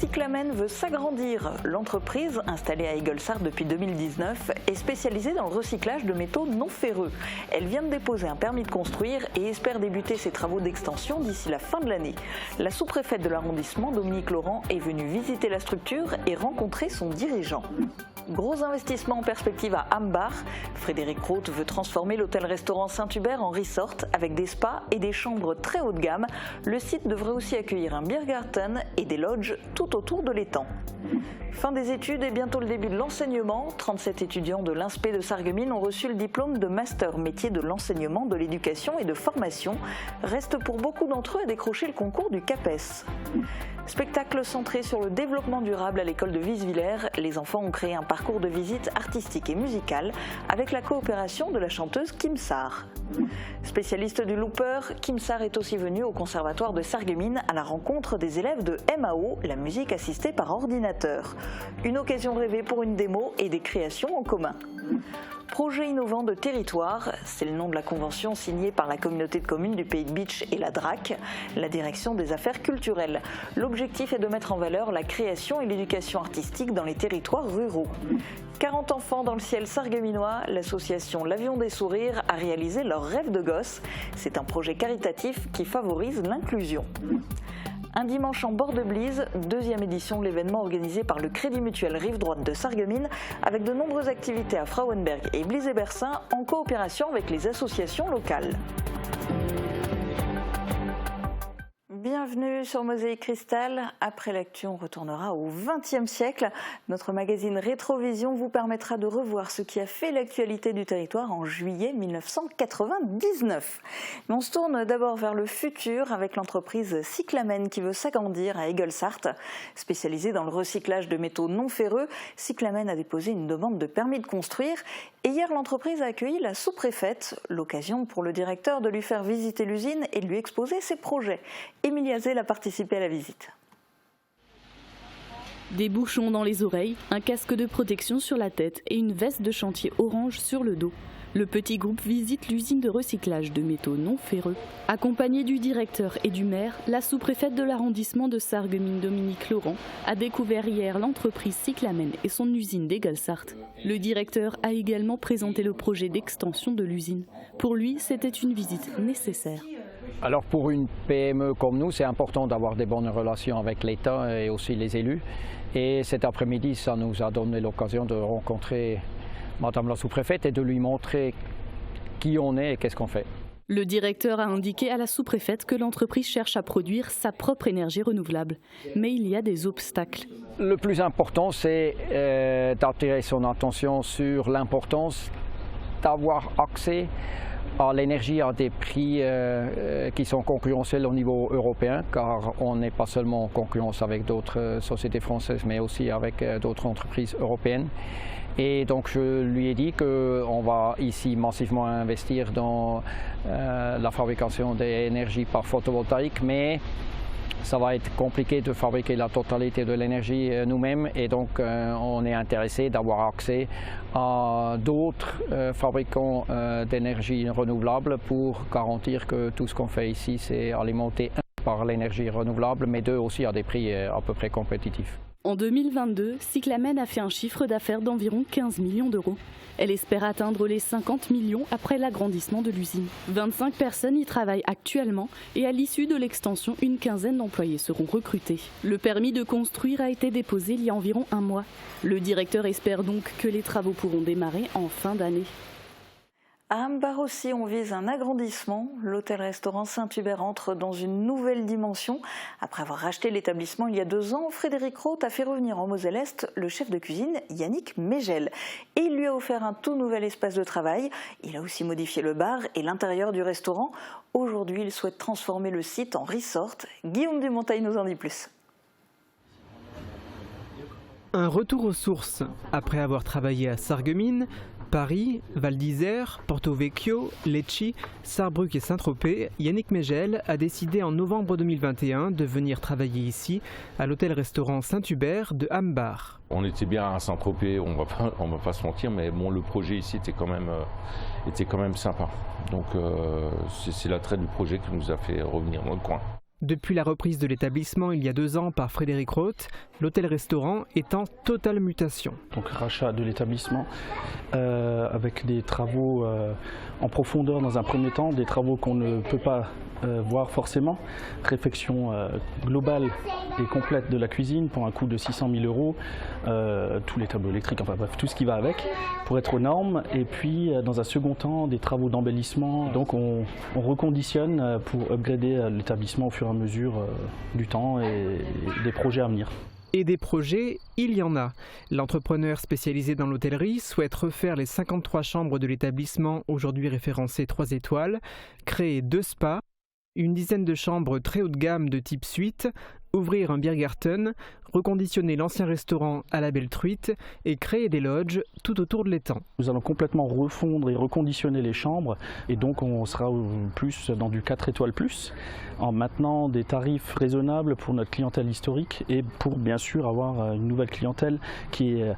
Cyclamen veut s'agrandir. L'entreprise, installée à Aigolsart depuis 2019, est spécialisée dans le recyclage de métaux non ferreux. Elle vient de déposer un permis de construire et espère débuter ses travaux d'extension d'ici la fin de l'année. La sous-préfète de l'arrondissement, Dominique Laurent, est venue visiter la structure et rencontrer son dirigeant. Gros investissement en perspective à Ambach. Frédéric Roth veut transformer l'hôtel-restaurant Saint-Hubert en resort avec des spas et des chambres très haut de gamme. Le site devrait aussi accueillir un Biergarten et des lodges tout autour de l'étang. Fin des études et bientôt le début de l'enseignement. 37 étudiants de l'INSPE de Sarreguemines ont reçu le diplôme de master métier de l'enseignement, de l'éducation et de formation. Reste pour beaucoup d'entre eux à décrocher le concours du CAPES. Spectacle centré sur le développement durable à l'école de Wieswiller. Les enfants ont créé un parcours de visite artistique et musicale avec la coopération de la chanteuse Kim Sarr. Spécialiste du looper, Kim Sarr est aussi venue au conservatoire de Sarreguemines à la rencontre des élèves de MAO, la musique assistée par ordinateur. Une occasion rêvée pour une démo et des créations en commun. Projet innovant de territoire, c'est le nom de la convention signée par la communauté de communes du Pays de Bitche et la DRAC, la direction des affaires culturelles. L'objectif est de mettre en valeur la création et l'éducation artistique dans les territoires ruraux. 40 enfants dans le ciel sarregueminois, l'association L'Avion des Sourires a réalisé leur rêve de gosse. C'est un projet caritatif qui favorise l'inclusion. Un dimanche en bord de Blise, deuxième édition de l'événement organisé par le Crédit Mutuel Rive Droite de Sarreguemines avec de nombreuses activités à Frauenberg et Blise-et-Bersin en coopération avec les associations locales. Bienvenue sur Mosaïque Cristal. Après l'actu, on retournera au XXe siècle. Notre magazine Rétrovision vous permettra de revoir ce qui a fait l'actualité du territoire en juillet 1999. Mais on se tourne d'abord vers le futur avec l'entreprise Cyclamen qui veut s'agrandir à Aigolsart. Spécialisée dans le recyclage de métaux non ferreux, Cyclamen a déposé une demande de permis de construire. Et hier, l'entreprise a accueilli la sous-préfète, l'occasion pour le directeur de lui faire visiter l'usine et de lui exposer ses projets. Émilie Azél a participé à la visite. Des bouchons dans les oreilles, un casque de protection sur la tête et une veste de chantier orange sur le dos. Le petit groupe visite l'usine de recyclage de métaux non ferreux. Accompagnée du directeur et du maire, la sous-préfète de l'arrondissement de Sarreguemines, Dominique Laurent, a découvert hier l'entreprise Cyclamen et son usine d'Aigolsart. Le directeur a également présenté le projet d'extension de l'usine. Pour lui, c'était une visite nécessaire. Alors pour une PME comme nous, c'est important d'avoir des bonnes relations avec l'État et aussi les élus. Et cet après-midi, ça nous a donné l'occasion de rencontrer Madame la sous-préfète et de lui montrer qui on est et qu'est-ce qu'on fait. Le directeur a indiqué à la sous-préfète que l'entreprise cherche à produire sa propre énergie renouvelable. Mais il y a des obstacles. Le plus important, c'est d'attirer son attention sur l'importance d'avoir accès à l'énergie à des prix qui sont concurrentiels au niveau européen, car on n'est pas seulement en concurrence avec d'autres sociétés françaises, mais aussi avec d'autres entreprises européennes. Et donc je lui ai dit qu'on va ici massivement investir dans la fabrication d'énergie par photovoltaïque, mais ça va être compliqué de fabriquer la totalité de l'énergie nous-mêmes et donc on est intéressé d'avoir accès à d'autres fabricants d'énergie renouvelable pour garantir que tout ce qu'on fait ici, c'est alimenté par l'énergie renouvelable, mais deux aussi à des prix à peu près compétitifs. En 2022, Cyclamen a fait un chiffre d'affaires d'environ 15 millions d'euros. Elle espère atteindre les 50 millions après l'agrandissement de l'usine. 25 personnes y travaillent actuellement et à l'issue de l'extension, une quinzaine d'employés seront recrutés. Le permis de construire a été déposé il y a environ un mois. Le directeur espère donc que les travaux pourront démarrer en fin d'année. À Ambach aussi, on vise un agrandissement. L'hôtel-restaurant Saint-Hubert entre dans une nouvelle dimension. Après avoir racheté l'établissement il y a 2 ans, Frédéric Roth a fait revenir en Moselle-Est le chef de cuisine Yannick Megel. Et il lui a offert un tout nouvel espace de travail. Il a aussi modifié le bar et l'intérieur du restaurant. Aujourd'hui, il souhaite transformer le site en resort. Guillaume Dumontail nous en dit plus. Un retour aux sources. Après avoir travaillé à Sarreguemines, Paris, Val d'Isère, Porto Vecchio, Lecce, Sarrebruck et Saint-Tropez, Yannick Megel a décidé en novembre 2021 de venir travailler ici, à l'hôtel-restaurant Saint-Hubert de Ambach. On était bien à Saint-Tropez, on va pas se mentir, mais bon, le projet ici était quand même sympa. Donc c'est l'attrait du projet qui nous a fait revenir dans le coin. Depuis la reprise de l'établissement il y a 2 ans par Frédéric Roth, l'hôtel-restaurant est en totale mutation. Donc rachat de l'établissement avec des travaux en profondeur dans un premier temps, des travaux qu'on ne peut pas voir forcément. Réfection globale et complète de la cuisine pour un coût de 600 000 €, tous les tableaux électriques, enfin bref, tout ce qui va avec pour être aux normes. Et puis dans un second temps, des travaux d'embellissement. Donc on reconditionne pour upgrader l'établissement au fur et à mesure du temps et des projets à venir. Et des projets, il y en a. L'entrepreneur spécialisé dans l'hôtellerie souhaite refaire les 53 chambres de l'établissement, aujourd'hui référencées 3 étoiles, créer 2 spas, une dizaine de chambres très haut de gamme de type suite, ouvrir un Biergarten, reconditionner l'ancien restaurant à la Belle Truite et créer des lodges tout autour de l'étang. Nous allons complètement refondre et reconditionner les chambres et donc on sera plus dans du 4 étoiles plus, en maintenant des tarifs raisonnables pour notre clientèle historique et pour bien sûr avoir une nouvelle clientèle qui est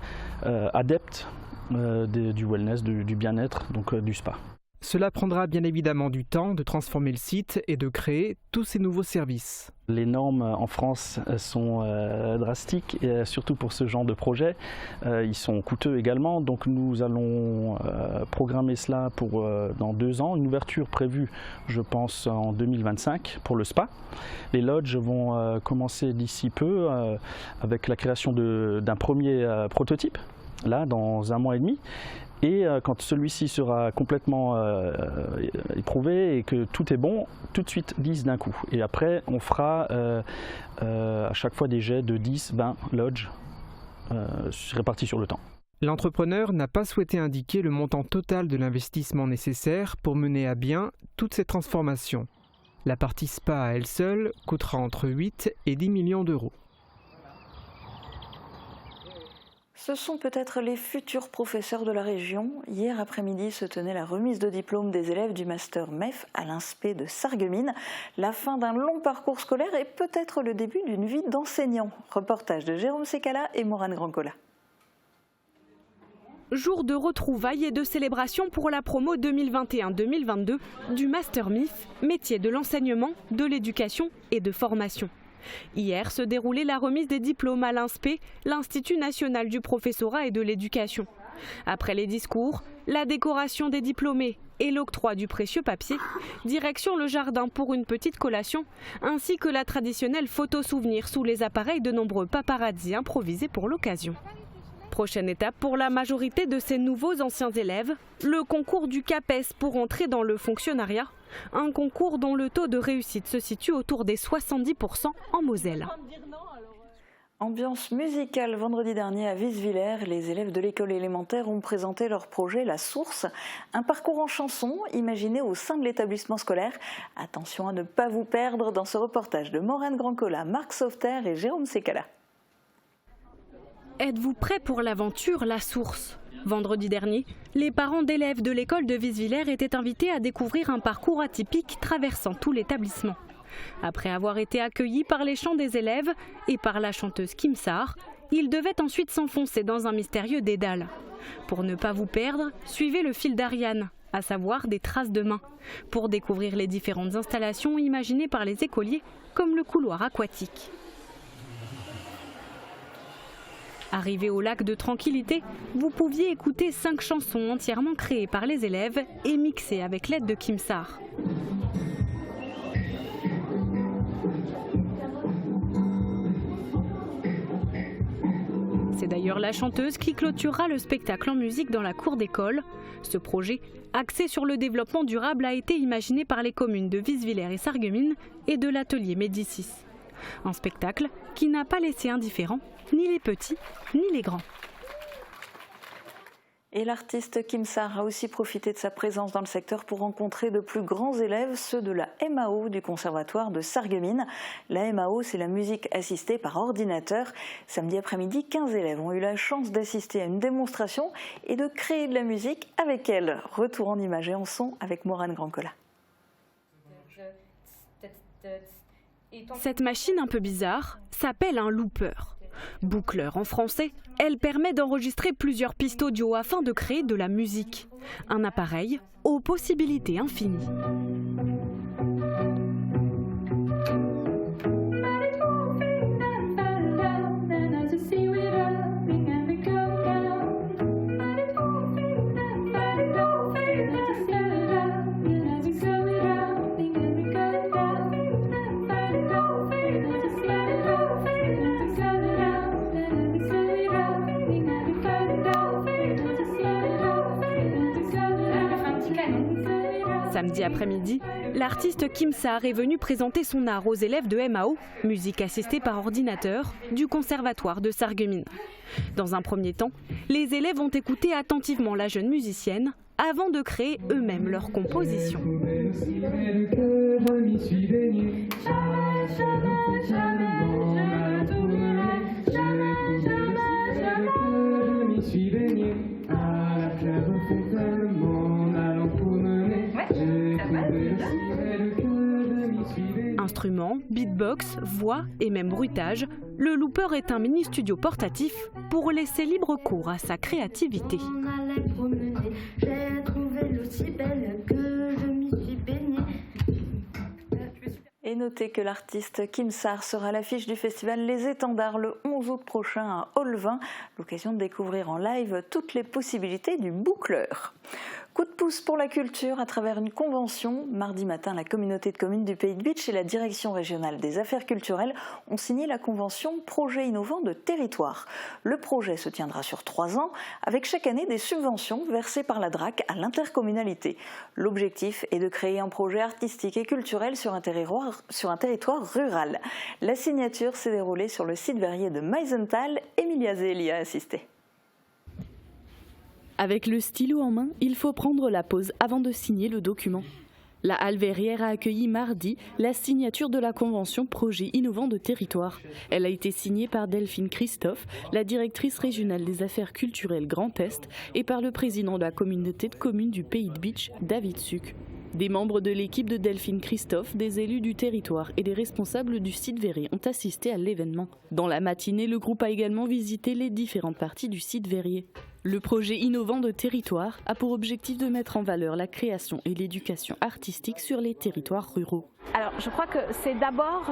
adepte du wellness, du bien-être, donc du spa. Cela prendra bien évidemment du temps de transformer le site et de créer tous ces nouveaux services. Les normes en France sont drastiques, et surtout pour ce genre de projet. Ils sont coûteux également, donc nous allons programmer cela pour dans 2 ans. Une ouverture prévue, je pense, en 2025 pour le spa. Les lodges vont commencer d'ici peu avec la création d'un premier prototype, là, dans 1 mois et demi. Et quand celui-ci sera complètement éprouvé et que tout est bon, tout de suite 10 d'un coup. Et après, on fera à chaque fois des jets de 10, 20 lodges répartis sur le temps. L'entrepreneur n'a pas souhaité indiquer le montant total de l'investissement nécessaire pour mener à bien toutes ces transformations. La partie spa à elle seule coûtera entre 8 et 10 millions d'euros. Ce sont peut-être les futurs professeurs de la région. Hier après-midi se tenait la remise de diplôme des élèves du master MEF à l'Inspé de Sarreguemines. La fin d'un long parcours scolaire et peut-être le début d'une vie d'enseignant. Reportage de Jérôme Secala et Morane Grancola. Jour de retrouvailles et de célébration pour la promo 2021-2022 du master MIF, métier de l'enseignement, de l'éducation et de formation. Hier se déroulait la remise des diplômes à l'INSPE, l'Institut national du professorat et de l'éducation. Après les discours, la décoration des diplômés et l'octroi du précieux papier, direction le jardin pour une petite collation, ainsi que la traditionnelle photo souvenir sous les appareils de nombreux paparazzi improvisés pour l'occasion. Prochaine étape pour la majorité de ces nouveaux anciens élèves, le concours du CAPES pour entrer dans le fonctionnariat, un concours dont le taux de réussite se situe autour des 70% en Moselle. Ambiance musicale vendredi dernier à Visvillers, les élèves de l'école élémentaire ont présenté leur projet La Source, un parcours en chanson imaginé au sein de l'établissement scolaire. Attention à ne pas vous perdre dans ce reportage de Morane Grancola, Marc Sauveterre et Jérôme Secala. Êtes-vous prêts pour l'aventure La Source ? Vendredi dernier, les parents d'élèves de l'école de Visvillers étaient invités à découvrir un parcours atypique traversant tout l'établissement. Après avoir été accueillis par les chants des élèves et par la chanteuse Kim Sar, ils devaient ensuite s'enfoncer dans un mystérieux dédale. Pour ne pas vous perdre, suivez le fil d'Ariane, à savoir des traces de mains, pour découvrir les différentes installations imaginées par les écoliers, comme le couloir aquatique. Arrivé au lac de Tranquillité, vous pouviez écouter 5 chansons entièrement créées par les élèves et mixées avec l'aide de Kim Sar. C'est d'ailleurs la chanteuse qui clôturera le spectacle en musique dans la cour d'école. Ce projet, axé sur le développement durable, a été imaginé par les communes de Visvillers et Sarreguemines et de l'atelier Médicis. Un spectacle qui n'a pas laissé indifférents ni les petits ni les grands. Et l'artiste Kim Sar a aussi profité de sa présence dans le secteur pour rencontrer de plus grands élèves, ceux de la MAO du Conservatoire de Sarreguemines. La MAO, c'est la musique assistée par ordinateur. Samedi après-midi, 15 élèves ont eu la chance d'assister à une démonstration et de créer de la musique avec elle. Retour en images et en son avec Morane Grancola. Cette machine un peu bizarre s'appelle un looper. Boucleur en français, elle permet d'enregistrer plusieurs pistes audio afin de créer de la musique. Un appareil aux possibilités infinies. Samedi après-midi, l'artiste Kim Sar est venu présenter son art aux élèves de MAO, musique assistée par ordinateur, du conservatoire de Sarreguemines. Dans un premier temps, les élèves ont écouté attentivement la jeune musicienne avant de créer eux-mêmes leur composition. Instruments, beatbox, voix et même bruitage, le Looper est un mini-studio portatif pour laisser libre cours à sa créativité. Et notez que l'artiste Kim Sar sera à l'affiche du festival Les Étendards le 11 août prochain à Olvin, l'occasion de découvrir en live toutes les possibilités du boucleur. Coup de pouce pour la culture à travers une convention. Mardi matin, la communauté de communes du Pays de Bitche et la direction régionale des affaires culturelles ont signé la convention Projet innovant de territoire. Le projet se tiendra sur 3 ans avec chaque année des subventions versées par la DRAC à l'intercommunalité. L'objectif est de créer un projet artistique et culturel sur un territoire rural. La signature s'est déroulée sur le site verrier de Meisenthal. Emilia Zell y a assisté. Avec le stylo en main, il faut prendre la pause avant de signer le document. La Halle Verrière a accueilli mardi la signature de la convention Projet innovant de territoire. Elle a été signée par Delphine Christophe, la directrice régionale des affaires culturelles Grand Est, et par le président de la communauté de communes du Pays de Bitche, David Suc. Des membres de l'équipe de Delphine Christophe, des élus du territoire et des responsables du site Verrier ont assisté à l'événement. Dans la matinée, le groupe a également visité les différentes parties du site Verrier. Le projet innovant de territoire a pour objectif de mettre en valeur la création et l'éducation artistique sur les territoires ruraux. Alors je crois que c'est d'abord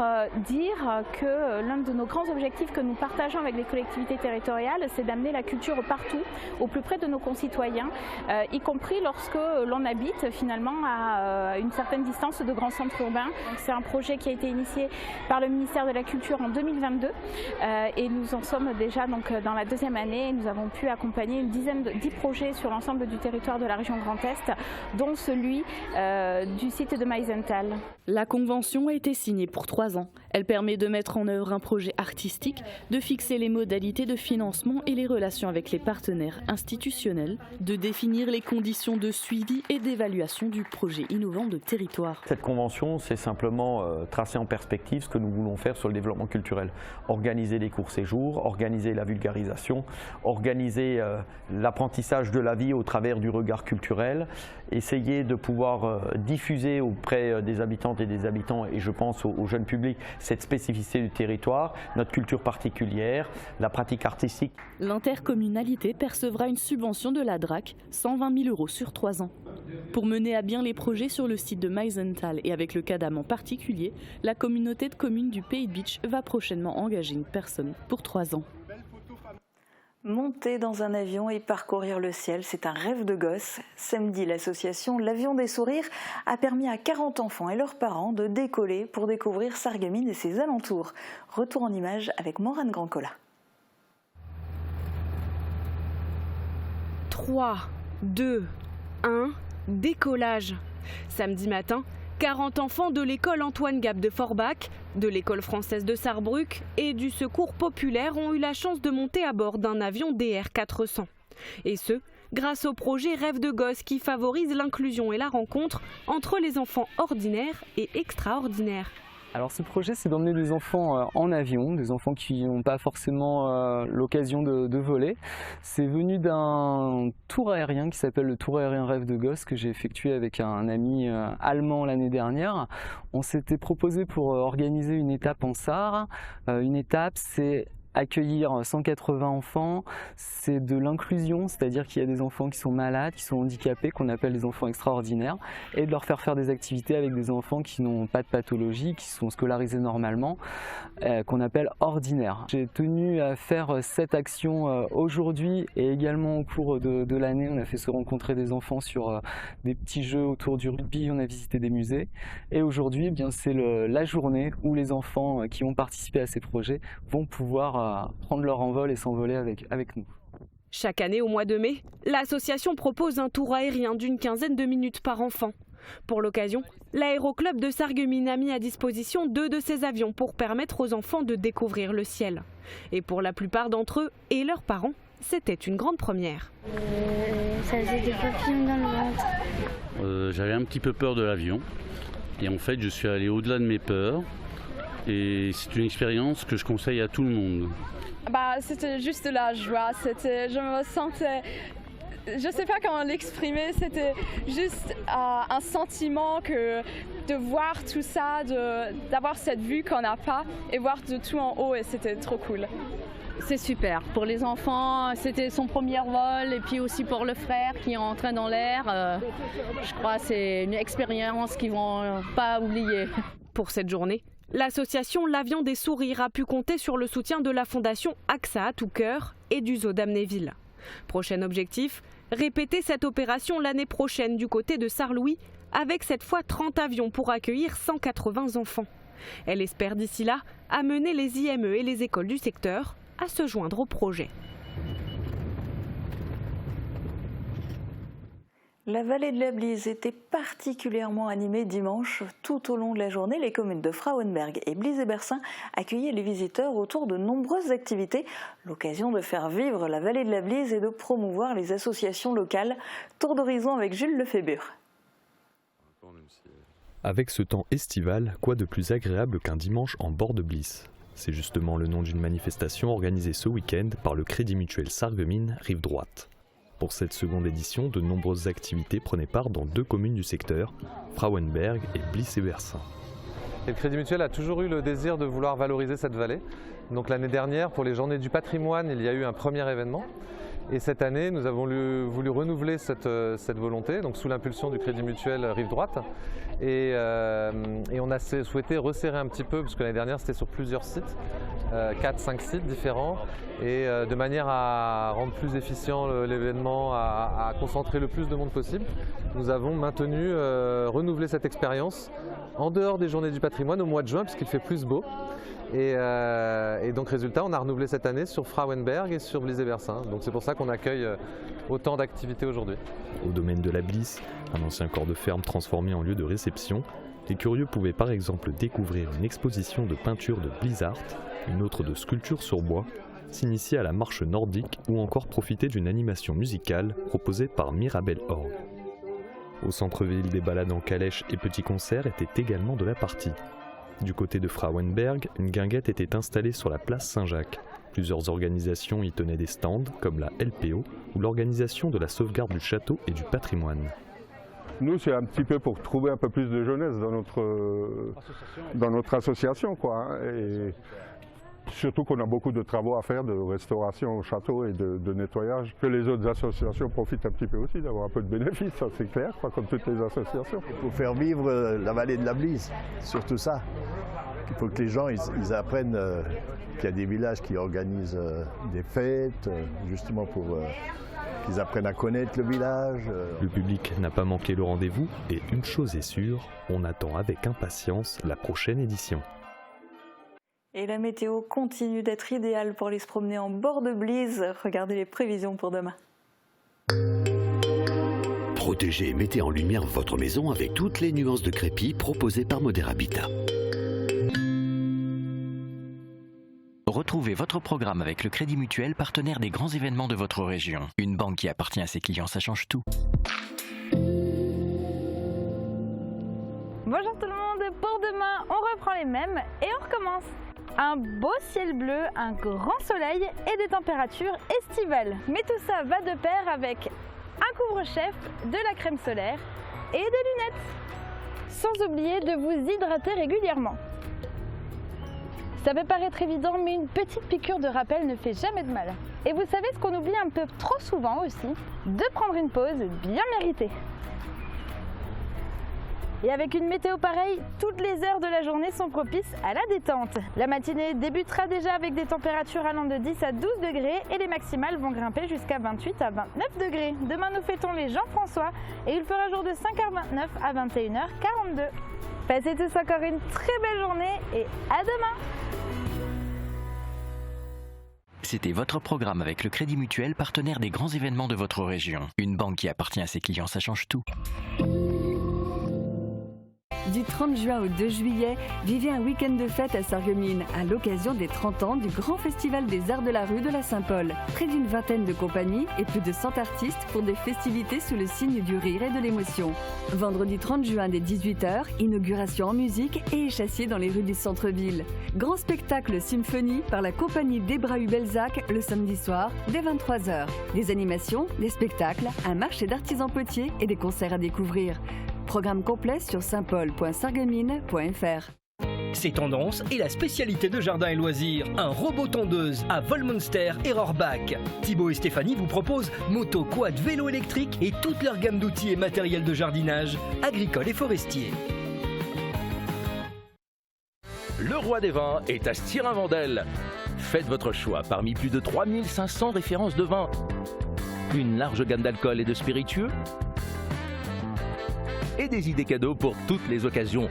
dire que l'un de nos grands objectifs que nous partageons avec les collectivités territoriales, c'est d'amener la culture partout, au plus près de nos concitoyens, y compris lorsque l'on habite finalement à une certaine distance de grands centres urbains. C'est un projet qui a été initié par le ministère de la Culture en 2022 et nous en sommes déjà donc dans la 2e année. Nous avons pu accompagner 10 projets sur l'ensemble du territoire de la région Grand Est, dont celui du site de Meisenthal. La convention a été signée pour 3 ans. Elle permet de mettre en œuvre un projet artistique, de fixer les modalités de financement et les relations avec les partenaires institutionnels, de définir les conditions de suivi et d'évaluation du projet innovant de territoire. Cette convention, c'est simplement tracer en perspective ce que nous voulons faire sur le développement culturel. Organiser des courts-séjours, organiser la vulgarisation, organiser l'apprentissage de la vie au travers du regard culturel, essayer de pouvoir diffuser auprès des habitantes et des habitants, et je pense au jeune public, cette spécificité du territoire, notre culture particulière, la pratique artistique. L'intercommunalité percevra une subvention de la DRAC, 120 000 € sur 3 ans. Pour mener à bien les projets sur le site de Meisenthal et avec le CADAM en particulier, la communauté de communes du Pays de Bitche va prochainement engager une personne pour 3 ans. Monter dans un avion et parcourir le ciel, c'est un rêve de gosse. Samedi, l'association L'Avion des Sourires a permis à 40 enfants et leurs parents de décoller pour découvrir Sarreguemines et ses alentours. Retour en images avec Morane Grandcola. 3, 2, 1, décollage. Samedi matin, 40 enfants de l'école Antoine Gap de Forbach, de l'école française de Sarrebruck et du Secours populaire ont eu la chance de monter à bord d'un avion DR400. Et ce, grâce au projet Rêve de gosse qui favorise l'inclusion et la rencontre entre les enfants ordinaires et extraordinaires. Alors ce projet, c'est d'emmener des enfants en avion, des enfants qui n'ont pas forcément l'occasion de voler. C'est venu d'un tour aérien qui s'appelle le Tour aérien Rêve de gosse que j'ai effectué avec un ami allemand l'année dernière. On s'était proposé pour organiser une étape en Sarre. Une étape, c'est accueillir 180 enfants, c'est de l'inclusion, c'est-à-dire qu'il y a des enfants qui sont malades, qui sont handicapés, qu'on appelle des enfants extraordinaires, et de leur faire des activités avec des enfants qui n'ont pas de pathologie, qui sont scolarisés normalement, qu'on appelle ordinaires. J'ai tenu à faire cette action aujourd'hui et également au cours de l'année. On a fait se rencontrer des enfants sur des petits jeux autour du rugby, on a visité des musées, et aujourd'hui, eh bien, c'est la journée où les enfants qui ont participé à ces projets vont pouvoir prendre leur envol et s'envoler avec nous. Chaque année au mois de mai, l'association propose un tour aérien d'une 15aine de minutes par enfant. Pour l'occasion, l'aéroclub de Sarreguemines a mis à disposition 2 de ces avions pour permettre aux enfants de découvrir le ciel. Et pour la plupart d'entre eux et leurs parents, c'était une grande première. Ça faisait des papillons dans le ventre. J'avais un petit peu peur de l'avion et en fait je suis allé au-delà de mes peurs et c'est une expérience que je conseille à tout le monde. C'était juste de la joie, je me sentais, je ne sais pas comment l'exprimer, c'était juste un sentiment que de voir tout ça, d'avoir cette vue qu'on n'a pas et voir de tout en haut et c'était trop cool. C'est super. Pour les enfants, c'était son premier vol et puis aussi pour le frère qui est entré dans l'air. Je crois que c'est une expérience qu'ils ne vont pas oublier. Pour cette journée, l'association L'Avion des Sourires a pu compter sur le soutien de la fondation AXA à tout cœur et du zoo d'Amnéville. Prochain objectif, répéter cette opération l'année prochaine du côté de Sarre-Louis avec cette fois 30 avions pour accueillir 180 enfants. Elle espère d'ici là amener les IME et les écoles du secteur à se joindre au projet. La vallée de la Blise était particulièrement animée dimanche. Tout au long de la journée, les communes de Frauenberg et Blise-et-Bersin accueillaient les visiteurs autour de nombreuses activités. L'occasion de faire vivre la vallée de la Blise et de promouvoir les associations locales. Tour d'horizon avec Jules Lefébure. Avec ce temps estival, quoi de plus agréable qu'un dimanche en bord de Blise ? C'est justement le nom d'une manifestation organisée ce week-end par le Crédit Mutuel Sarreguemines, rive droite. Pour cette seconde édition, de nombreuses activités prenaient part dans 2 communes du secteur, Frauenberg et Blise-et-Bersin. Le Crédit Mutuel a toujours eu le désir de vouloir valoriser cette vallée. Donc l'année dernière, pour les Journées du patrimoine, il y a eu un premier événement. Et cette année, nous avons voulu renouveler cette volonté, donc sous l'impulsion du Crédit Mutuel rive droite. Et on a souhaité resserrer un petit peu, parce que l'année dernière c'était sur plusieurs sites, 4-5 sites différents, et de manière à rendre plus efficient l'événement, à concentrer le plus de monde possible, nous avons maintenu, renouvelé cette expérience en dehors des Journées du patrimoine au mois de juin, puisqu'il fait plus beau. Et donc résultat, on a renouvelé cette année sur Frauenberg et sur Blise-et-Bersin. Donc c'est pour ça qu'on accueille autant d'activités aujourd'hui. Au domaine de la Blise, un ancien corps de ferme transformé en lieu de réception, les curieux pouvaient par exemple découvrir une exposition de peinture de Blizzard, une autre de sculpture sur bois, s'initier à la marche nordique ou encore profiter d'une animation musicale proposée par Mirabel Org. Au centre-ville, des balades en calèche et petits concerts étaient également de la partie. Du côté de Frauenberg, une guinguette était installée sur la place Saint-Jacques. Plusieurs organisations y tenaient des stands, comme la LPO, ou l'organisation de la sauvegarde du château et du patrimoine. Nous, c'est un petit peu pour trouver un peu plus de jeunesse dans notre association, quoi. Et surtout qu'on a beaucoup de travaux à faire, de restauration au château et de nettoyage. Que les autres associations profitent un petit peu aussi d'avoir un peu de bénéfices, ça c'est clair, quoi, comme toutes les associations. Il faut faire vivre la vallée de la Blise, surtout ça. Il faut que les gens ils apprennent qu'il y a des villages qui organisent des fêtes, justement pour qu'ils apprennent à connaître le village. Le public n'a pas manqué le rendez-vous et une chose est sûre, on attend avec impatience la prochaine édition. Et la météo continue d'être idéale pour aller se promener en bord de Blise. Regardez les prévisions pour demain. Protégez et mettez en lumière votre maison avec toutes les nuances de crépi proposées par Modèle Habitat. Retrouvez votre programme avec le Crédit Mutuel, partenaire des grands événements de votre région. Une banque qui appartient à ses clients, ça change tout. Bonjour tout le monde, pour demain on reprend les mêmes et on recommence. Un beau ciel bleu, un grand soleil et des températures estivales. Mais tout ça va de pair avec un couvre-chef, de la crème solaire et des lunettes. Sans oublier de vous hydrater régulièrement. Ça peut paraître évident, mais une petite piqûre de rappel ne fait jamais de mal. Et vous savez ce qu'on oublie un peu trop souvent aussi, de prendre une pause bien méritée. Et avec une météo pareille, toutes les heures de la journée sont propices à la détente. La matinée débutera déjà avec des températures allant de 10 à 12 degrés et les maximales vont grimper jusqu'à 28 à 29 degrés. Demain nous fêtons les Jean-François et il fera jour de 5h29 à 21h42. Passez tous encore une très belle journée et à demain! C'était votre programme avec le Crédit Mutuel, partenaire des grands événements de votre région. Une banque qui appartient à ses clients, ça change tout. Du 30 juin au 2 juillet, vivez un week-end de fête à Sarreguemines à l'occasion des 30 ans du Grand Festival des Arts de la Rue de la Saint-Paul. Près d'une vingtaine de compagnies et plus de 100 artistes pour des festivités sous le signe du rire et de l'émotion. Vendredi 30 juin dès 18h, inauguration en musique et échassier dans les rues du centre-ville. Grand spectacle symphonie par la compagnie d'Hébrahu-Belzac le samedi soir dès 23h. Des animations, des spectacles, un marché d'artisans potiers et des concerts à découvrir. Programme complet sur saintpaul.sarreguemines.fr. C'est tendance et la spécialité de Jardin et Loisirs, un robot tondeuse à Volmonster et Rohrbach. Thibaut et Stéphanie vous proposent moto, quad, vélo électrique et toute leur gamme d'outils et matériel de jardinage, agricole et forestier. Le roi des vins est à Stirin-Wendel. Faites votre choix parmi plus de 3500 références de vins. Une large gamme d'alcool et de spiritueux. Et des idées cadeaux pour toutes les occasions.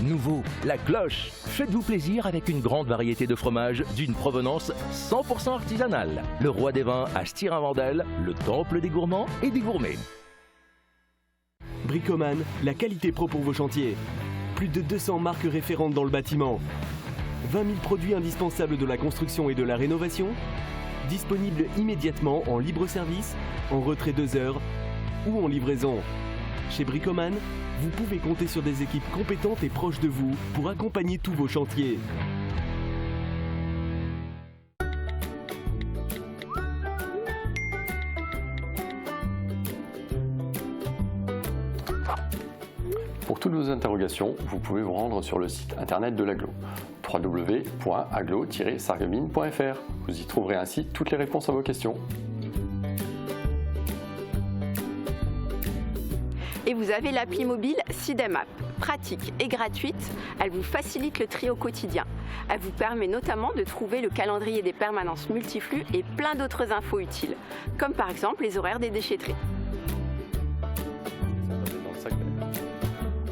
Nouveau, la cloche. Faites-vous plaisir avec une grande variété de fromages d'une provenance 100% artisanale. Le roi des vins à Stirin-Wendel, le temple des gourmands et des gourmets. Bricoman, la qualité pro pour vos chantiers. Plus de 200 marques référentes dans le bâtiment. 20 000 produits indispensables de la construction et de la rénovation. Disponibles immédiatement en libre service, en retrait 2 heures ou en livraison. Chez Bricoman, vous pouvez compter sur des équipes compétentes et proches de vous pour accompagner tous vos chantiers. Pour toutes vos interrogations, vous pouvez vous rendre sur le site internet de l'Aglo, www.aglo-sarreguemines.fr. Vous y trouverez ainsi toutes les réponses à vos questions. Et vous avez l'appli mobile SIDEMAP. Pratique et gratuite, elle vous facilite le tri au quotidien. Elle vous permet notamment de trouver le calendrier des permanences multiflux et plein d'autres infos utiles, comme par exemple les horaires des déchetteries.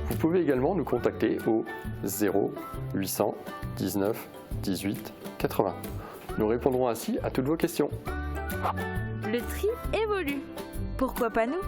Vous pouvez également nous contacter au 0 800 19 18 80. Nous répondrons ainsi à toutes vos questions. Le tri évolue. Pourquoi pas nous ?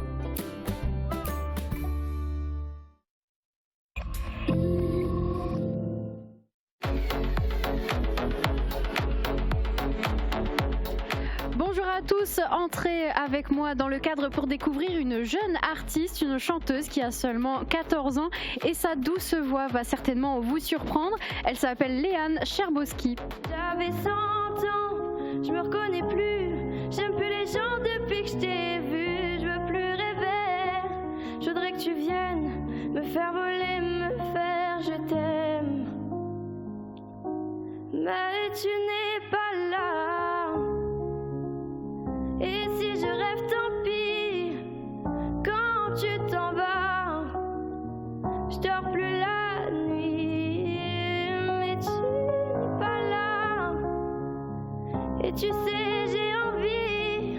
Bonjour à tous, entrez avec moi dans le cadre pour découvrir une jeune artiste, une chanteuse qui a seulement 14 ans et sa douce voix va certainement vous surprendre. Elle s'appelle Léane Cherboski. J'avais 100 ans, je me reconnais plus, j'aime plus les gens depuis que je t'ai vu, je veux plus rêver, je voudrais que tu viennes me faire voler, me faire je t'aime, mais tu n'es pas là. Et si je rêve, tant pis, quand tu t'en vas, je dors plus la nuit, mais tu n'es pas là. Et tu sais, j'ai envie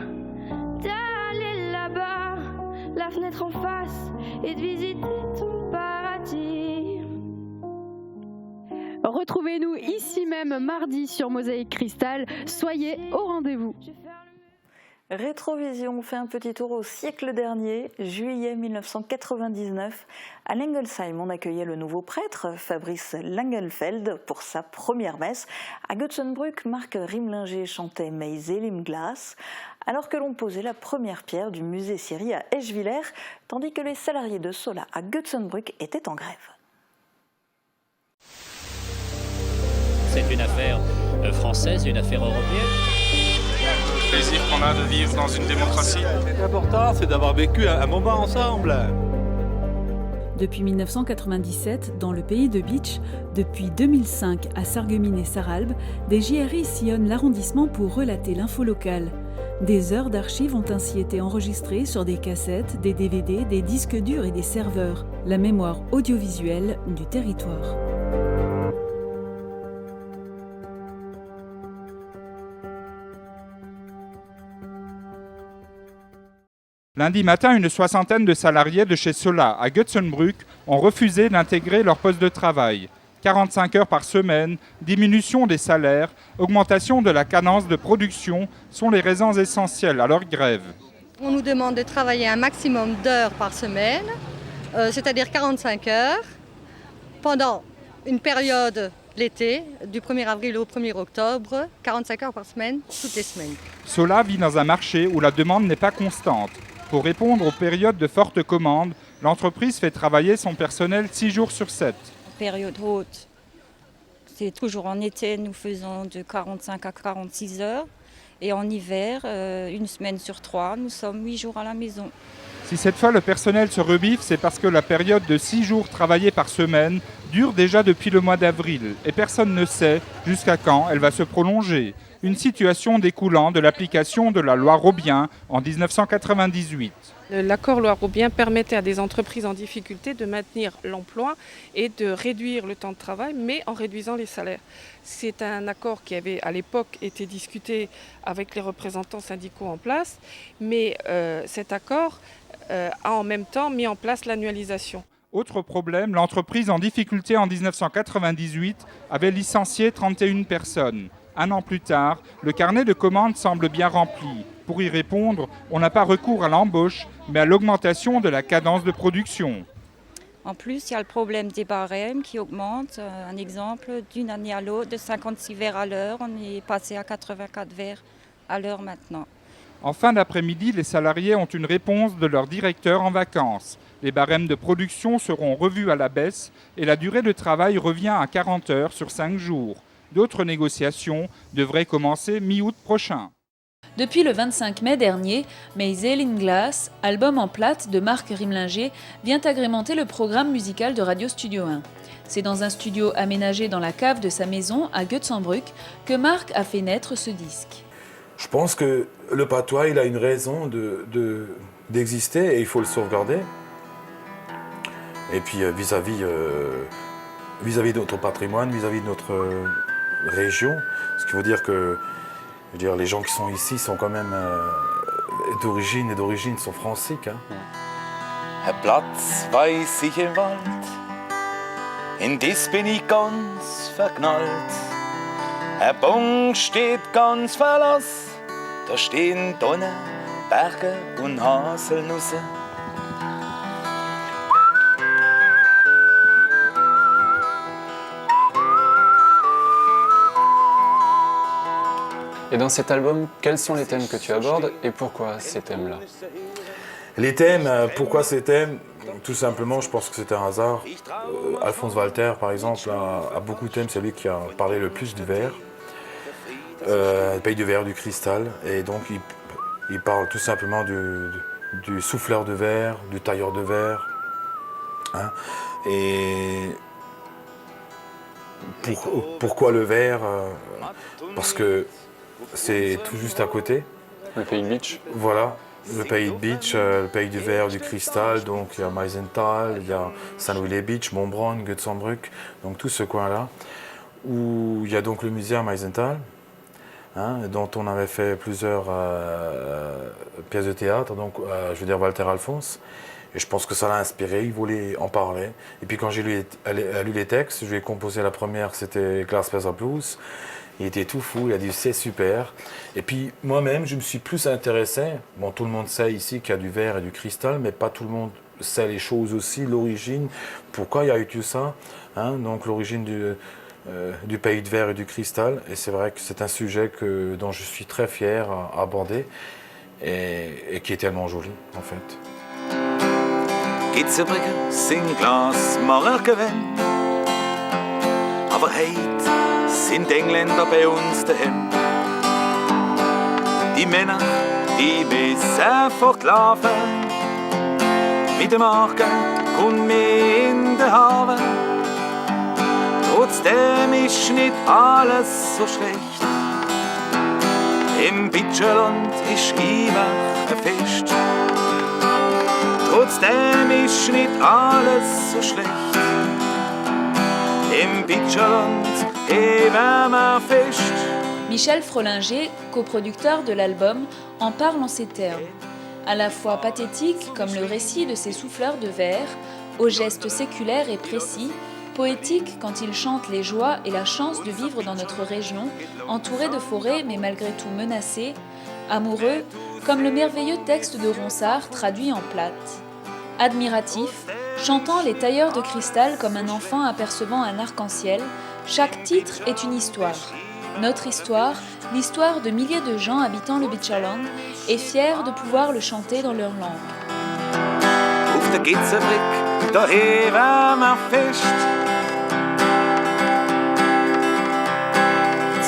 d'aller là-bas, la fenêtre en face, et de visiter ton paradis. Retrouvez-nous ici même mardi sur Mosaïque Cristal, soyez au rendez-vous. Rétrovision fait un petit tour au siècle dernier, juillet 1999. À Lengelsheim, on accueillait le nouveau prêtre, Fabrice Langenfeld, pour sa première messe. À Götzenbrück, Marc Rimlinger chantait Meisel im Glas, alors que l'on posait la première pierre du musée Siri à Eschwiller, tandis que les salariés de Sola à Götzenbrück étaient en grève. C'est une affaire française, une affaire européenne. Le plaisir qu'on a de vivre dans une démocratie. L'important, c'est d'avoir vécu un moment ensemble. Depuis 1997, dans le pays de Bitche, depuis 2005 à Sarreguemines et Sarralbe, des JRI sillonnent l'arrondissement pour relater l'info locale. Des heures d'archives ont ainsi été enregistrées sur des cassettes, des DVD, des disques durs et des serveurs. La mémoire audiovisuelle du territoire. Lundi matin, une soixantaine de salariés de chez Sola à Götzenbrück ont refusé d'intégrer leur poste de travail. 45 heures par semaine, diminution des salaires, augmentation de la cadence de production sont les raisons essentielles à leur grève. On nous demande de travailler un maximum d'heures par semaine, c'est-à-dire 45 heures, pendant une période l'été, du 1er avril au 1er octobre, 45 heures par semaine, toutes les semaines. Sola vit dans un marché où la demande n'est pas constante. Pour répondre aux périodes de fortes commandes, l'entreprise fait travailler son personnel 6 jours sur 7. Période haute, c'est toujours en été, nous faisons de 45 à 46 heures. Et en hiver, une semaine sur 3, nous sommes 8 jours à la maison. Si cette fois le personnel se rebiffe, c'est parce que la période de 6 jours travaillés par semaine dure déjà depuis le mois d'avril et personne ne sait jusqu'à quand elle va se prolonger. Une situation découlant de l'application de la loi Robien en 1998. L'accord loi Robien permettait à des entreprises en difficulté de maintenir l'emploi et de réduire le temps de travail, mais en réduisant les salaires. C'est un accord qui avait à l'époque été discuté avec les représentants syndicaux en place, mais cet accord a en même temps mis en place l'annualisation. Autre problème, l'entreprise en difficulté en 1998 avait licencié 31 personnes. Un an plus tard, le carnet de commandes semble bien rempli. Pour y répondre, on n'a pas recours à l'embauche, mais à l'augmentation de la cadence de production. En plus, il y a le problème des barèmes qui augmentent. Un exemple, d'une année à l'autre, de 56 verres à l'heure, on est passé à 84 verres à l'heure maintenant. En fin d'après-midi, les salariés ont une réponse de leur directeur en vacances. Les barèmes de production seront revus à la baisse et la durée de travail revient à 40 heures sur 5 jours. D'autres négociations devraient commencer mi-août prochain. Depuis le 25 mai dernier, Maisel in Glass, album en plate de Marc Rimlinger, vient agrémenter le programme musical de Radio Studio 1. C'est dans un studio aménagé dans la cave de sa maison à Götzenbrück que Marc a fait naître ce disque. Je pense que le patois, il a une raison d'exister et il faut le sauvegarder. Et puis vis-à-vis de notre patrimoine, vis-à-vis de notre région, ce qui veut dire que les gens qui sont ici sont quand même d'origine sont franciques. Hein. Ein Platz weiß ich im Wald, in dies bin ich ganz verknallt. Ein Baum steht ganz verlassen, da stehen Donnen, Berge und Haselnüsse. Et dans cet album, quels sont les thèmes que tu abordes et pourquoi ces thèmes-là? Les thèmes, pourquoi ces thèmes? Tout simplement, je pense que c'est un hasard. Alphonse Walter, par exemple, a beaucoup de thèmes. C'est lui qui a parlé le plus du verre, le pays du verre, du cristal. Et donc, il parle tout simplement du souffleur de verre, du tailleur de verre. Hein. Et pourquoi le verre? Parce que c'est tout juste à côté. Le pays de Bitche. Voilà, le pays de Bitche, le pays du verre, du cristal. Donc il y a Meisenthal, il y a Saint-Louis-les-Bitches, Montbronn, Götzenbrück, donc tout ce coin-là. Où il y a donc le musée à Meisenthal, hein, dont on avait fait plusieurs pièces de théâtre, donc je veux dire Walter Alphonse. Et je pense que ça l'a inspiré, il voulait en parler. Et puis quand j'ai lu les textes, je lui ai composé la première, c'était Glasfaser Blues. Il était tout fou, il a dit c'est super. Et puis moi-même, je me suis plus intéressé. Bon, tout le monde sait ici qu'il y a du verre et du cristal, mais pas tout le monde sait les choses aussi, l'origine, pourquoi il y a eu tout ça. Hein, donc l'origine du pays de verre et du cristal. Et c'est vrai que c'est un sujet dont je suis très fier à aborder et qui est tellement joli en fait. Gitzenbrücken sind Glas Markenwände, aber heute sind Engländer bei uns daheim. Die Männer, die müssen fortlaufen, mit dem Marken und mit in den Haaren. Trotzdem ist nicht alles so schlecht. Im Bitcherland ist immer ein Fest. Trotzdem ist nicht alles so schlecht. Im Bitcherland eben ein Fest. Michel Frölinger, coproducteur de l'album, en parle en ces termes. À la fois pathétique, comme le récit de ces souffleurs de verre, aux gestes séculaires et précis, poétique quand il chante les joies et la chance de vivre dans notre région, entouré de forêts mais malgré tout menacé, amoureux, comme le merveilleux texte de Ronsard traduit en plate. Admiratif, Chantant les tailleurs de cristal comme un enfant apercevant un arc-en-ciel, chaque titre est une histoire. Notre histoire, l'histoire de milliers de gens habitant le Beacherland, est fière de pouvoir le chanter dans leur langue. Auf der Gitzenbrück, da haben wir Fest.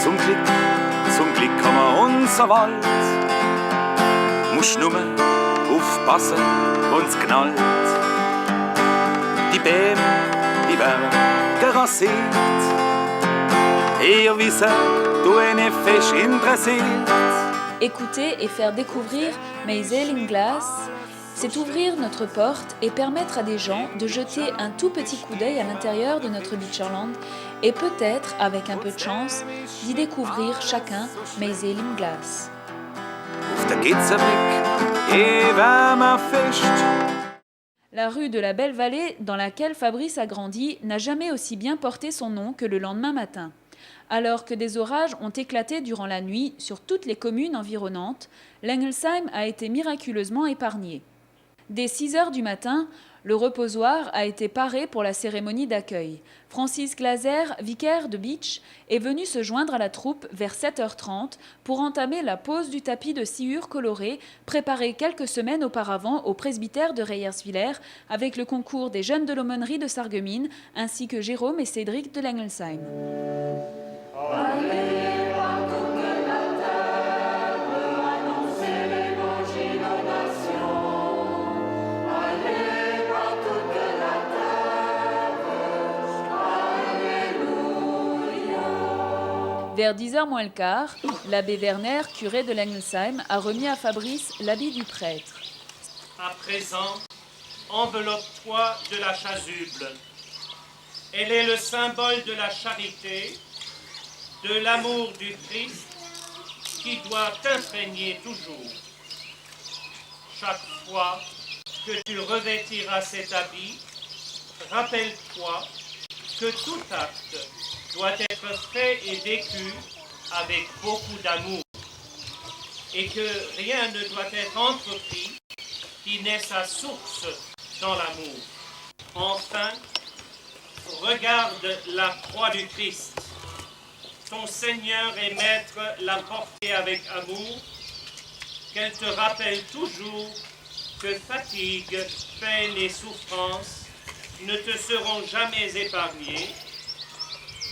Zum Glück haben wir unser Wald. Musst nur aufpassen, wenn's knallt. Die Bäume, die werden gerassiert. Et ihr wisst, du eine Fisch interessiert. Écouter et faire découvrir Maisel in Glass, c'est ouvrir notre porte et permettre à des gens de jeter un tout petit coup d'œil à l'intérieur de notre Beacherland et peut-être, avec un peu de chance, d'y découvrir chacun Maisel in Glass. Auf der Gitzenbrück, haben wir Fest. La rue de la Belle Vallée, dans laquelle Fabrice a grandi, n'a jamais aussi bien porté son nom que le lendemain matin. Alors que des orages ont éclaté durant la nuit sur toutes les communes environnantes, l'Engelsheim a été miraculeusement épargné. Dès 6 heures du matin, le reposoir a été paré pour la cérémonie d'accueil. Francis Glaser, vicaire de Beach, est venu se joindre à la troupe vers 7h30 pour entamer la pose du tapis de sciure colorée préparé quelques semaines auparavant au presbytère de Reyerswiller avec le concours des jeunes de l'aumônerie de Sarreguemines ainsi que Jérôme et Cédric de l'Engelsheim. Vers 10h moins le quart, l'abbé Werner, curé de l'Engelsheim, a remis à Fabrice l'habit du prêtre. À présent, enveloppe-toi de la chasuble. Elle est le symbole de la charité, de l'amour du Christ qui doit t'imprégner toujours. Chaque fois que tu revêtiras cet habit, rappelle-toi que tout acte doit être fait et vécu avec beaucoup d'amour et que rien ne doit être entrepris qui n'ait sa source dans l'amour. Enfin, regarde la croix du Christ. Ton Seigneur et Maître l'a portée avec amour, qu'elle te rappelle toujours que fatigue, peine et souffrance ne te seront jamais épargnées.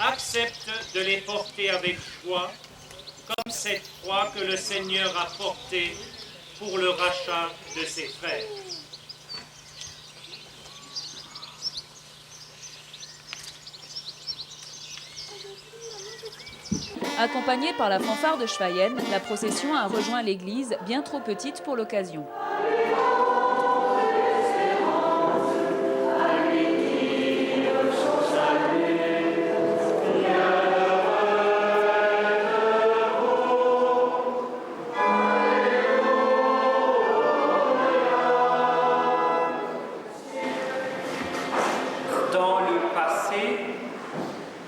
Accepte de les porter avec joie, comme cette croix que le Seigneur a portée pour le rachat de ses frères. Accompagnée par la fanfare de Schweyen, la procession a rejoint l'église, bien trop petite pour l'occasion. Dans le passé,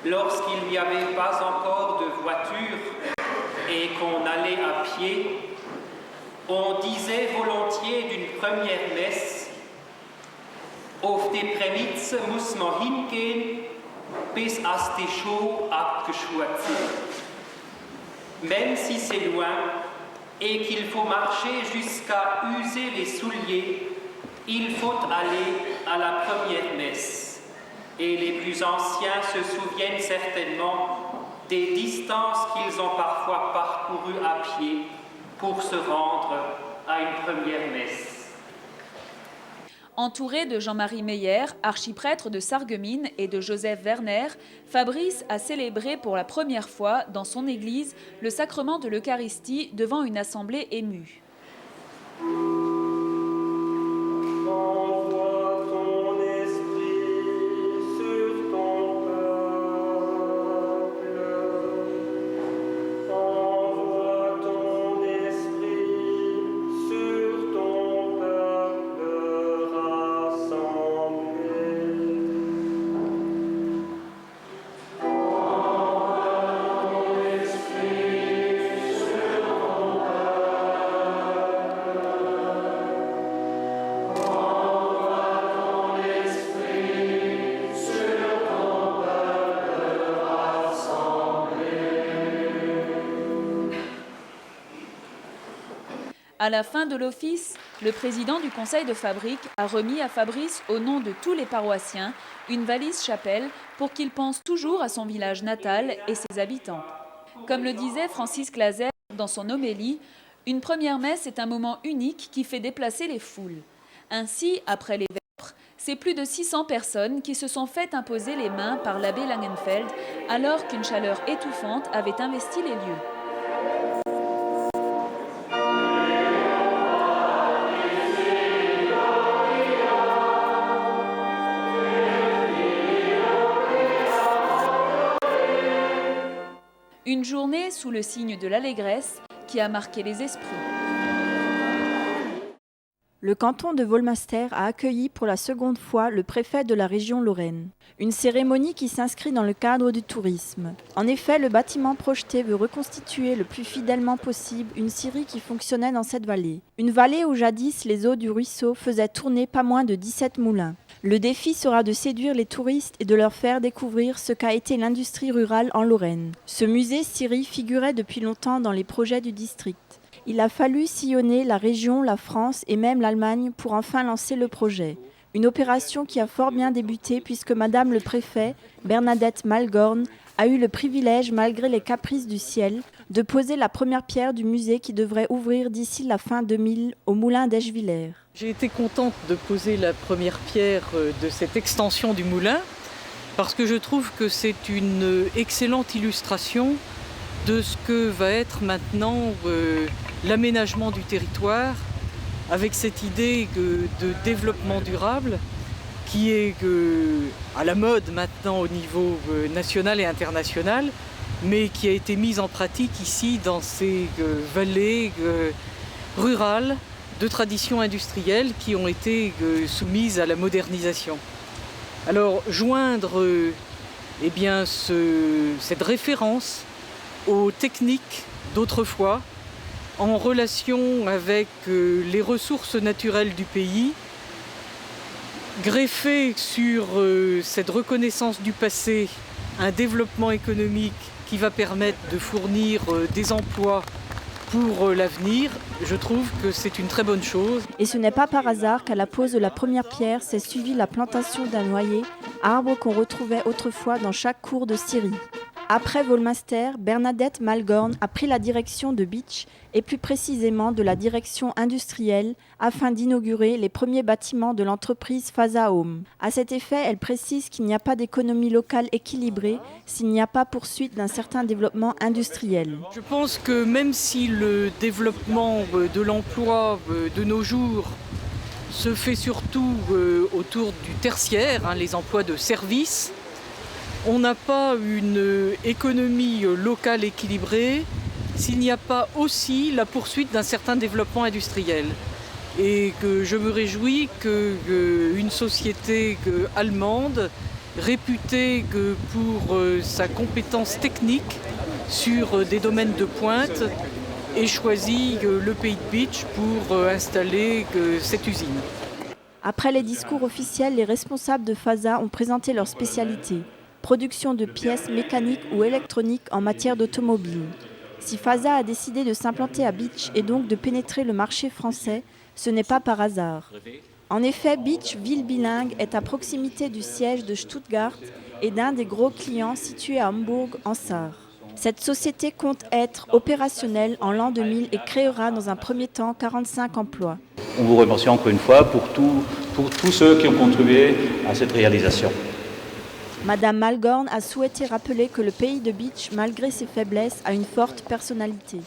lorsqu'il n'y avait pas encore de voiture et qu'on allait à pied, on disait volontiers d'une première messe « Auf die Premitze muss man hingehen, bis as die Schuhe abgeschwurt sind. » Même si c'est loin et qu'il faut marcher jusqu'à user les souliers, il faut aller à la première messe. Et les plus anciens se souviennent certainement des distances qu'ils ont parfois parcourues à pied pour se rendre à une première messe. Entouré de Jean-Marie Meyer, archiprêtre de Sarreguemines, et de Joseph Werner, Fabrice a célébré pour la première fois dans son église le sacrement de l'Eucharistie devant une assemblée émue. À la fin de l'office, le président du conseil de fabrique a remis à Fabrice, au nom de tous les paroissiens, une valise chapelle pour qu'il pense toujours à son village natal et ses habitants. Comme le disait Francis Clazer dans son homélie, une première messe est un moment unique qui fait déplacer les foules. Ainsi, après les vêpres, c'est plus de 600 personnes qui se sont fait imposer les mains par l'abbé Langenfeld alors qu'une chaleur étouffante avait investi les lieux. Une journée sous le signe de l'allégresse qui a marqué les esprits. Le canton de Volmaster a accueilli pour la seconde fois le préfet de la région Lorraine. Une cérémonie qui s'inscrit dans le cadre du tourisme. En effet, le bâtiment projeté veut reconstituer le plus fidèlement possible une scierie qui fonctionnait dans cette vallée. Une vallée où jadis les eaux du ruisseau faisaient tourner pas moins de 17 moulins. Le défi sera de séduire les touristes et de leur faire découvrir ce qu'a été l'industrie rurale en Lorraine. Ce musée scierie figurait depuis longtemps dans les projets du district. Il a fallu sillonner la région, la France et même l'Allemagne pour enfin lancer le projet. Une opération qui a fort bien débuté puisque Madame le préfet, Bernadette Malgorn, a eu le privilège, malgré les caprices du ciel, de poser la première pierre du musée qui devrait ouvrir d'ici la fin 2000 au moulin d'Eschwiller. J'ai été contente de poser la première pierre de cette extension du moulin parce que je trouve que c'est une excellente illustration de ce que va être maintenant l'aménagement du territoire avec cette idée de développement durable qui est à la mode maintenant au niveau national et international, mais qui a été mise en pratique ici dans ces vallées rurales de tradition industrielle qui ont été soumises à la modernisation. Alors joindre cette référence aux techniques d'autrefois en relation avec les ressources naturelles du pays, greffer sur cette reconnaissance du passé un développement économique qui va permettre de fournir des emplois pour l'avenir, je trouve que c'est une très bonne chose. Et ce n'est pas par hasard qu'à la pose de la première pierre s'est suivie la plantation d'un noyer, arbre qu'on retrouvait autrefois dans chaque cour de scierie. Après Volmaster, Bernadette Malgorn a pris la direction de Bitche et plus précisément de la direction industrielle afin d'inaugurer les premiers bâtiments de l'entreprise Fasa Home. À cet effet, elle précise qu'il n'y a pas d'économie locale équilibrée s'il n'y a pas poursuite d'un certain développement industriel. Je pense que même si le développement de l'emploi de nos jours se fait surtout autour du tertiaire, les emplois de services, on n'a pas une économie locale équilibrée s'il n'y a pas aussi la poursuite d'un certain développement industriel. Et que je me réjouis qu'une société allemande, réputée pour sa compétence technique sur des domaines de pointe, ait choisi le pays de Bitche pour installer cette usine. Après les discours officiels, les responsables de Fasa ont présenté leurs spécialités. Production de pièces mécaniques ou électroniques en matière d'automobile. Si Fasa a décidé de s'implanter à Bitche et donc de pénétrer le marché français, ce n'est pas par hasard. En effet, Bitche, ville bilingue, est à proximité du siège de Stuttgart et d'un des gros clients situé à Hambourg en Sarre. Cette société compte être opérationnelle en l'an 2000 et créera dans un premier temps 45 emplois. On vous remercie encore une fois pour tous ceux qui ont contribué à cette réalisation. Madame Malgorn a souhaité rappeler que le pays de Bitche, malgré ses faiblesses, a une forte personnalité.